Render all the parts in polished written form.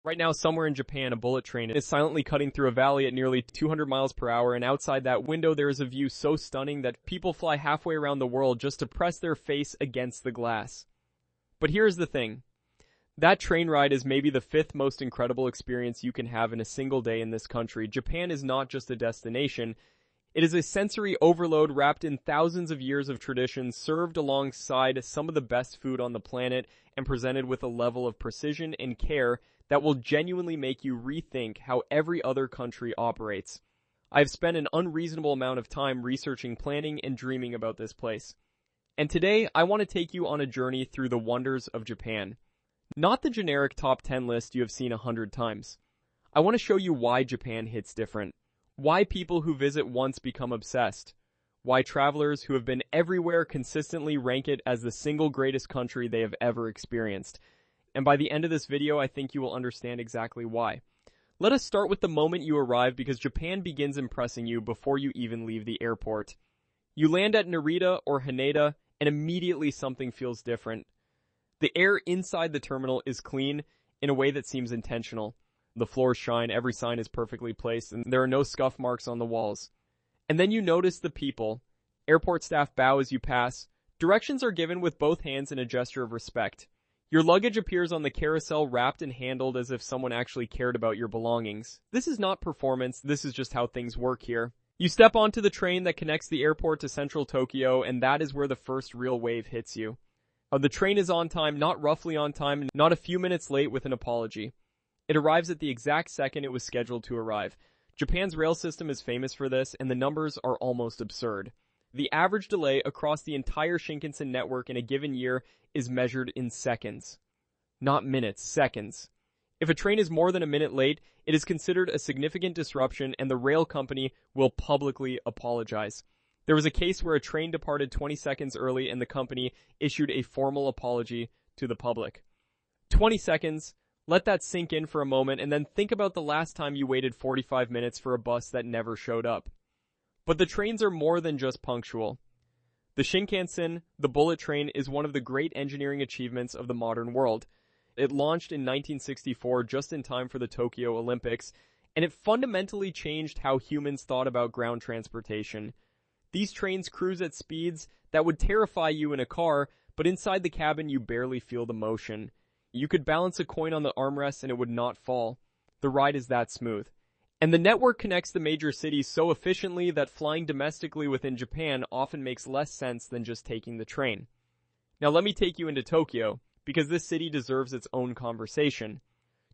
Right now, somewhere in Japan, a bullet train is silently cutting through a valley at nearly 200 miles per hour, and outside that window there is a view so stunning that people fly halfway around the world just to press their face against the glass. But here's the thing. That train ride is maybe the fifth most incredible experience you can have in a single day in this country. Japan is not just a destination. It is a sensory overload wrapped in thousands of years of tradition, served alongside some of the best food on the planet, and presented with a level of precision and care that will genuinely make you rethink how every other country operates. I've spent an unreasonable amount of time researching, planning, and dreaming about this place. And today, I want to take you on a journey through the wonders of Japan. Not the generic top 10 list you have seen 100 times. I want to show you why Japan hits different. Why people who visit once become obsessed. Why travelers who have been everywhere consistently rank it as the single greatest country they have ever experienced. And by the end of this video, I think you will understand exactly why. Let us start with the moment you arrive, because Japan begins impressing you before you even leave the airport. You land at Narita or Haneda, and immediately something feels different. The air inside the terminal is clean in a way that seems intentional. The floors shine, every sign is perfectly placed, and there are no scuff marks on the walls. And then you notice the people. Airport staff bow as you pass. Directions are given with both hands in a gesture of respect. Your luggage appears on the carousel wrapped and handled as if someone actually cared about your belongings. This is not performance, this is just how things work here. You step onto the train that connects the airport to central Tokyo, and that is where the first real wave hits you. The train is on time, not roughly on time, not a few minutes late with an apology. It arrives at the exact second it was scheduled to arrive. Japan's rail system is famous for this, and the numbers are almost absurd. The average delay across the entire Shinkansen network in a given year is measured in seconds. Not minutes, seconds. If a train is more than a minute late, it is considered a significant disruption, and the rail company will publicly apologize. There was a case where a train departed 20 seconds early and the company issued a formal apology to the public. 20 seconds, let that sink in for a moment, and then think about the last time you waited 45 minutes for a bus that never showed up. But the trains are more than just punctual. The Shinkansen, the bullet train, is one of the great engineering achievements of the modern world. It launched in 1964 just in time for the Tokyo Olympics, and it fundamentally changed how humans thought about ground transportation. These trains cruise at speeds that would terrify you in a car, but inside the cabin you barely feel the motion. You could balance a coin on the armrest and it would not fall. The ride is that smooth. And the network connects the major cities so efficiently that flying domestically within Japan often makes less sense than just taking the train. Now let me take you into Tokyo, because this city deserves its own conversation.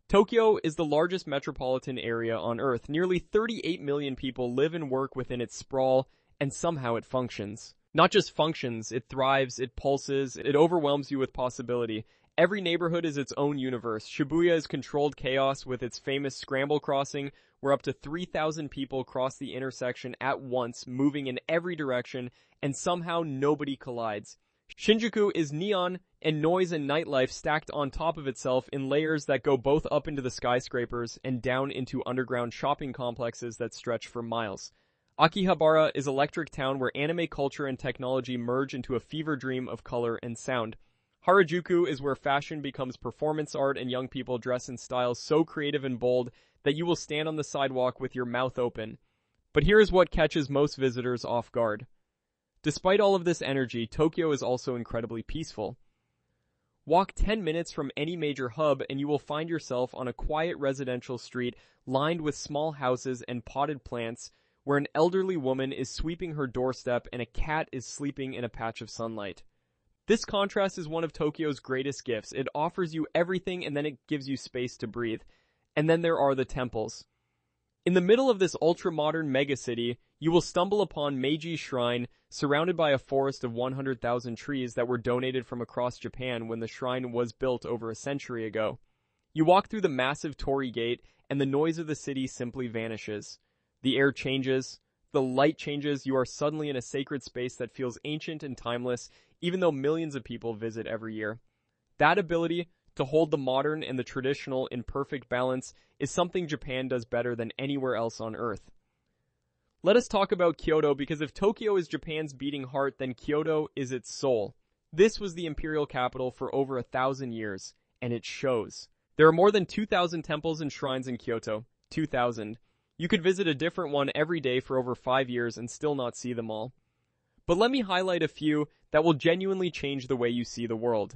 Tokyo is the largest metropolitan area on Earth. Nearly 38 million people live and work within its sprawl, and somehow it functions. Not just functions, it thrives, it pulses, it overwhelms you with possibility. Every neighborhood is its own universe. Shibuya is controlled chaos with its famous scramble crossing, where up to 3,000 people cross the intersection at once, moving in every direction, and somehow nobody collides. Shinjuku is neon and noise and nightlife stacked on top of itself in layers that go both up into the skyscrapers and down into underground shopping complexes that stretch for miles. Akihabara is electric town where anime culture and technology merge into a fever dream of color and sound. Harajuku is where fashion becomes performance art and young people dress in styles so creative and bold that you will stand on the sidewalk with your mouth open. But here is what catches most visitors off guard. Despite all of this energy, Tokyo is also incredibly peaceful. Walk 10 minutes from any major hub and you will find yourself on a quiet residential street lined with small houses and potted plants, where an elderly woman is sweeping her doorstep and a cat is sleeping in a patch of sunlight. This contrast is one of Tokyo's greatest gifts. It offers you everything and then it gives you space to breathe. And then there are the temples. In the middle of this ultra-modern megacity, you will stumble upon Meiji Shrine, surrounded by a forest of 100,000 trees that were donated from across Japan when the shrine was built over a century ago. You walk through the massive torii gate and the noise of the city simply vanishes. The air changes, the light changes, you are suddenly in a sacred space that feels ancient and timeless, even though millions of people visit every year. That ability to hold the modern and the traditional in perfect balance is something Japan does better than anywhere else on Earth. Let us talk about Kyoto, because if Tokyo is Japan's beating heart, then Kyoto is its soul. This was the imperial capital for over 1,000 years, and it shows. There are more than 2,000 temples and shrines in Kyoto. 2,000. You could visit a different one every day for over 5 years and still not see them all. But let me highlight a few that will genuinely change the way you see the world.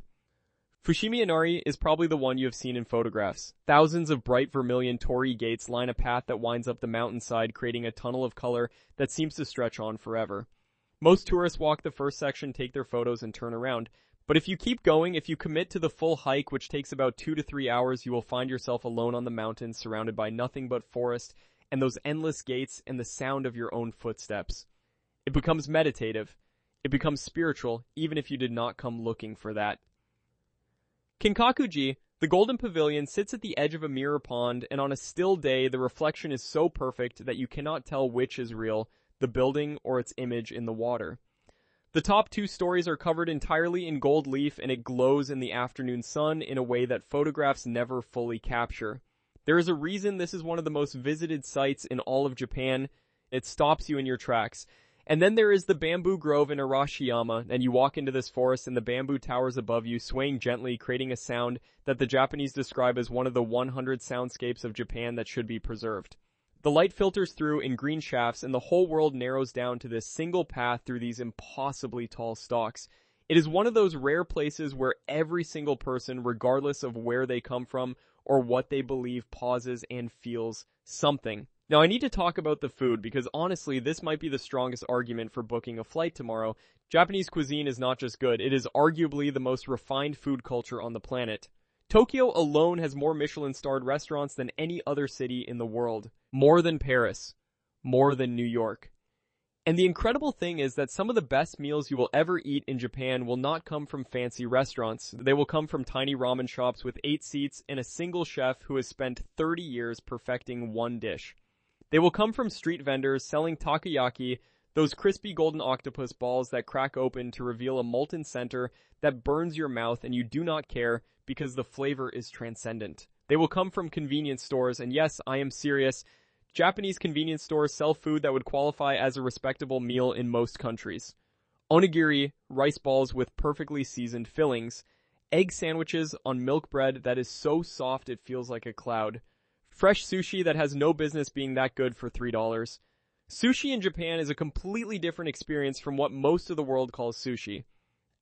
Fushimi Inari is probably the one you have seen in photographs. Thousands of bright vermilion torii gates line a path that winds up the mountainside, creating a tunnel of color that seems to stretch on forever. Most tourists walk the first section, take their photos, and turn around. But if you keep going, if you commit to the full hike, which takes about 2 to 3 hours, you will find yourself alone on the mountain, surrounded by nothing but forest, and those endless gates, and the sound of your own footsteps. It becomes meditative. It becomes spiritual, even if you did not come looking for that. Kinkakuji, the Golden Pavilion, sits at the edge of a mirror pond, and on a still day, the reflection is so perfect that you cannot tell which is real, the building or its image in the water. The top 2 stories are covered entirely in gold leaf, and it glows in the afternoon sun in a way that photographs never fully capture. There is a reason this is one of the most visited sites in all of Japan. It stops you in your tracks. And then there is the bamboo grove in Arashiyama, and you walk into this forest and the bamboo towers above you, swaying gently, creating a sound that the Japanese describe as one of the 100 soundscapes of Japan that should be preserved. The light filters through in green shafts, and the whole world narrows down to this single path through these impossibly tall stalks. It is one of those rare places where every single person, regardless of where they come from or what they believe, pauses and feels something. Now, I need to talk about the food because honestly, this might be the strongest argument for booking a flight tomorrow. Japanese cuisine is not just good, it is arguably the most refined food culture on the planet. Tokyo alone has more Michelin-starred restaurants than any other city in the world. More than Paris. More than New York. And the incredible thing is that some of the best meals you will ever eat in Japan will not come from fancy restaurants. They will come from tiny ramen shops with 8 seats and a single chef who has spent 30 years perfecting one dish. They will come from street vendors selling takoyaki, those crispy golden octopus balls that crack open to reveal a molten center that burns your mouth and you do not care because the flavor is transcendent. They will come from convenience stores, and yes, I am serious. Japanese convenience stores sell food that would qualify as a respectable meal in most countries. Onigiri, rice balls with perfectly seasoned fillings, egg sandwiches on milk bread that is so soft it feels like a cloud, fresh sushi that has no business being that good for $3. Sushi in Japan is a completely different experience from what most of the world calls sushi.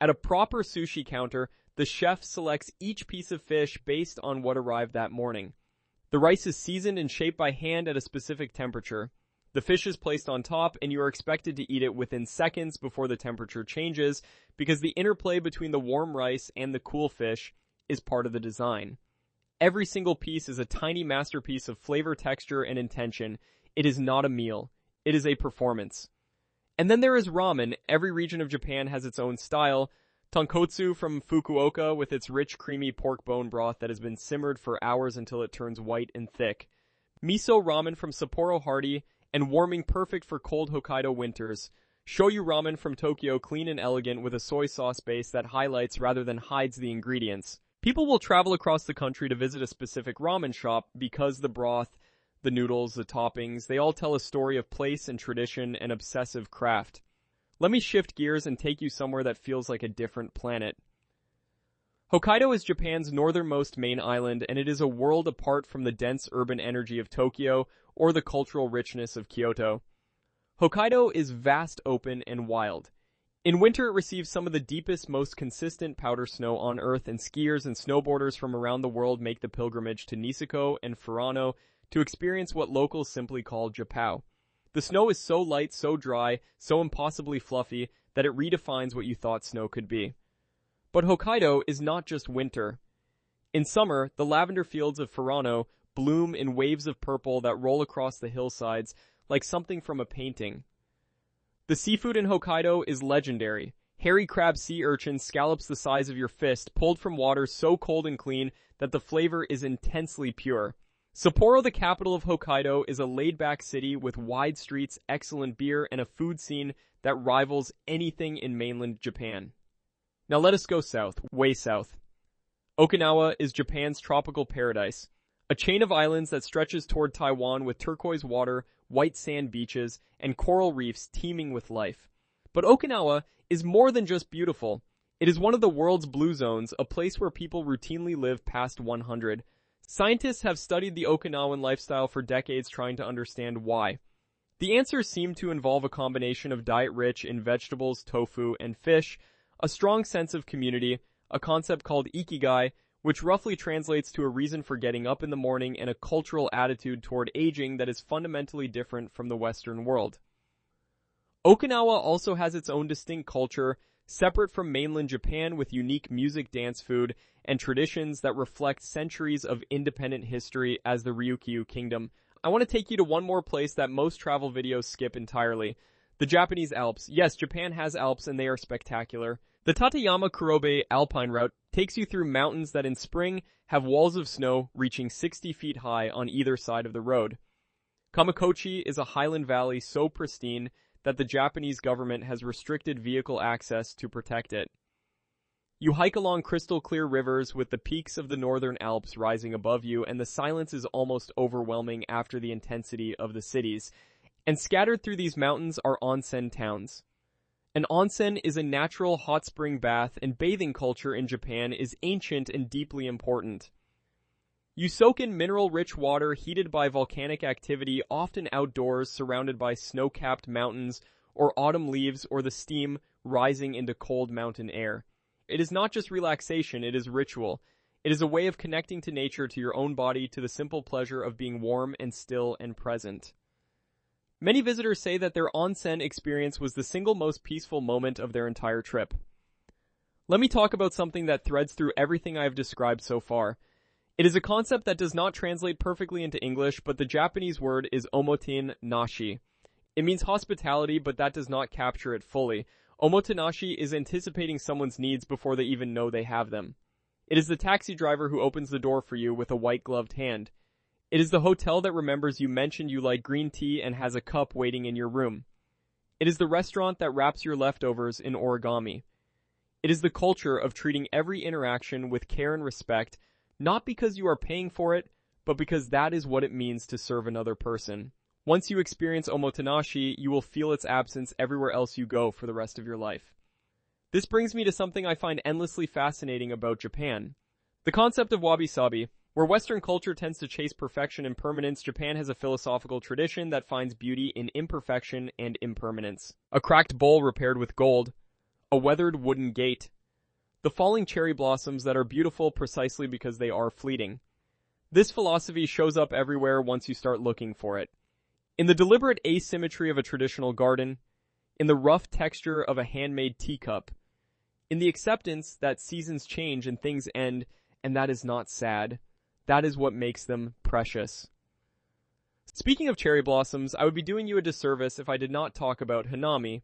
At a proper sushi counter, the chef selects each piece of fish based on what arrived that morning. The rice is seasoned and shaped by hand at a specific temperature. The fish is placed on top, and you are expected to eat it within seconds before the temperature changes, because the interplay between the warm rice and the cool fish is part of the design. Every single piece is a tiny masterpiece of flavor, texture, and intention. It is not a meal. It is a performance. And then there is ramen. Every region of Japan has its own style. Tonkotsu from Fukuoka with its rich, creamy pork bone broth that has been simmered for hours until it turns white and thick. Miso ramen from Sapporo Hardy, and warming perfect for cold Hokkaido winters. Shoyu ramen from Tokyo, clean and elegant with a soy sauce base that highlights rather than hides the ingredients. People will travel across the country to visit a specific ramen shop because the broth, the noodles, the toppings, they all tell a story of place and tradition and obsessive craft. Let me shift gears and take you somewhere that feels like a different planet. Hokkaido is Japan's northernmost main island, and it is a world apart from the dense urban energy of Tokyo or the cultural richness of Kyoto. Hokkaido is vast, open, and wild. In winter, it receives some of the deepest, most consistent powder snow on Earth, and skiers and snowboarders from around the world make the pilgrimage to Niseko and Furano to experience what locals simply call Japao. The snow is so light, so dry, so impossibly fluffy that it redefines what you thought snow could be. But Hokkaido is not just winter. In summer, the lavender fields of Furano bloom in waves of purple that roll across the hillsides like something from a painting. The seafood in Hokkaido is legendary. Hairy crab sea urchin scallops the size of your fist, pulled from water so cold and clean that the flavor is intensely pure. Sapporo, the capital of Hokkaido, is a laid-back city with wide streets, excellent beer, and a food scene that rivals anything in mainland Japan. Now let us go south, way south. Okinawa is Japan's tropical paradise, a chain of islands that stretches toward Taiwan with turquoise water, white sand beaches, and coral reefs teeming with life. But Okinawa is more than just beautiful. It is one of the world's blue zones, a place where people routinely live past 100. Scientists have studied the Okinawan lifestyle for decades trying to understand why. The answers seem to involve a combination of diet rich in vegetables, tofu, and fish, a strong sense of community, a concept called ikigai, which roughly translates to a reason for getting up in the morning, and a cultural attitude toward aging that is fundamentally different from the Western world. Okinawa also has its own distinct culture, separate from mainland Japan, with unique music, dance, food, and traditions that reflect centuries of independent history as the Ryukyu Kingdom. I want to take you to one more place that most travel videos skip entirely. The Japanese Alps. Yes, Japan has Alps and they are spectacular. The Tateyama-Kurobe Alpine Route takes you through mountains that in spring have walls of snow reaching 60 feet high on either side of the road. Kamakochi is a highland valley so pristine that the Japanese government has restricted vehicle access to protect it. You hike along crystal clear rivers with the peaks of the northern Alps rising above you, and the silence is almost overwhelming after the intensity of the cities. And scattered through these mountains are onsen towns. An onsen is a natural hot spring bath, and bathing culture in Japan is ancient and deeply important. You soak in mineral-rich water heated by volcanic activity, often outdoors, surrounded by snow-capped mountains or autumn leaves or the steam rising into cold mountain air. It is not just relaxation, it is ritual. It is a way of connecting to nature, to your own body, to the simple pleasure of being warm and still and present. Many visitors say that their onsen experience was the single most peaceful moment of their entire trip. Let me talk about something that threads through everything I have described so far. It is a concept that does not translate perfectly into English, but the Japanese word is omoten nashi. It means hospitality, but that does not capture it fully. Omotenashi is anticipating someone's needs before they even know they have them. It is the taxi driver who opens the door for you with a white-gloved hand. It is the hotel that remembers you mentioned you like green tea and has a cup waiting in your room. It is the restaurant that wraps your leftovers in origami. It is the culture of treating every interaction with care and respect, not because you are paying for it, but because that is what it means to serve another person. Once you experience omotenashi, you will feel its absence everywhere else you go for the rest of your life. This brings me to something I find endlessly fascinating about Japan. The concept of wabi-sabi. Where Western culture tends to chase perfection and permanence, Japan has a philosophical tradition that finds beauty in imperfection and impermanence. A cracked bowl repaired with gold, a weathered wooden gate, the falling cherry blossoms that are beautiful precisely because they are fleeting. This philosophy shows up everywhere once you start looking for it. In the deliberate asymmetry of a traditional garden, in the rough texture of a handmade teacup, in the acceptance that seasons change and things end, and that is not sad. That is what makes them precious. Speaking of cherry blossoms, I would be doing you a disservice if I did not talk about hanami.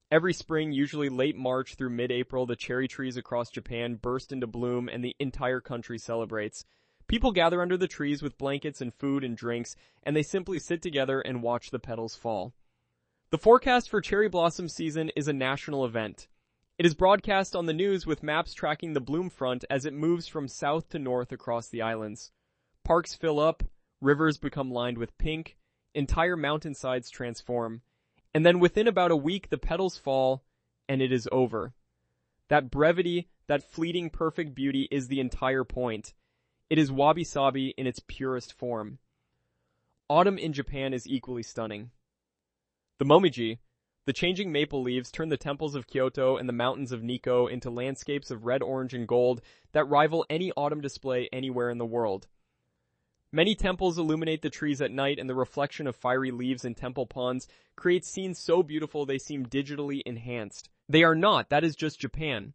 Every spring, usually late March through mid-April, the cherry trees across Japan burst into bloom and the entire country celebrates. People gather under the trees with blankets and food and drinks, and they simply sit together and watch the petals fall. The forecast for cherry blossom season is a national event. It is broadcast on the news with maps tracking the bloom front as it moves from south to north across the islands. Parks fill up, rivers become lined with pink, entire mountainsides transform, and then within about a week the petals fall, and it is over. That brevity, that fleeting perfect beauty is the entire point. It is wabi-sabi in its purest form. Autumn in Japan is equally stunning. The momiji, the changing maple leaves, turn the temples of Kyoto and the mountains of Nikko into landscapes of red, orange, and gold that rival any autumn display anywhere in the world. Many temples illuminate the trees at night, and the reflection of fiery leaves in temple ponds creates scenes so beautiful they seem digitally enhanced. They are not, that is just Japan.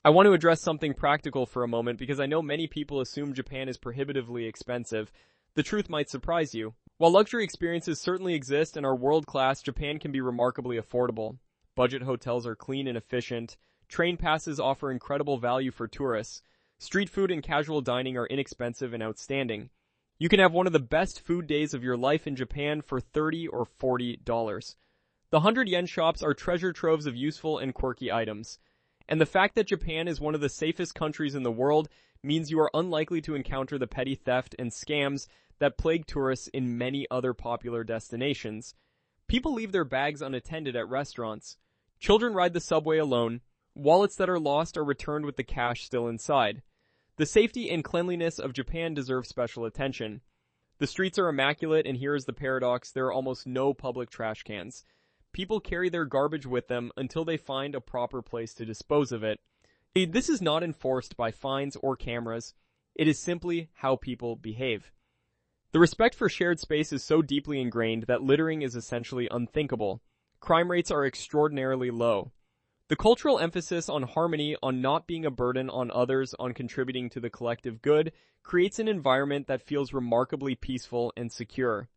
I want to address something practical for a moment because I know many people assume Japan is prohibitively expensive. The truth might surprise you. While luxury experiences certainly exist and are world-class, Japan can be remarkably affordable. Budget hotels are clean and efficient. Train passes offer incredible value for tourists. Street food and casual dining are inexpensive and outstanding. You can have one of the best food days of your life in Japan for $30 or $40. The 100 yen shops are treasure troves of useful and quirky items. And the fact that Japan is one of the safest countries in the world means you are unlikely to encounter the petty theft and scams that plague tourists in many other popular destinations. People leave their bags unattended at restaurants. Children ride the subway alone. Wallets that are lost are returned with the cash still inside. The safety and cleanliness of Japan deserve special attention. The streets are immaculate, and here is the paradox: there are almost no public trash cans. People carry their garbage with them until they find a proper place to dispose of it. This is not enforced by fines or cameras. It is simply how people behave. The respect for shared space is so deeply ingrained that littering is essentially unthinkable. Crime rates are extraordinarily low. The cultural emphasis on harmony, on not being a burden on others, on contributing to the collective good, creates an environment that feels remarkably peaceful and secure.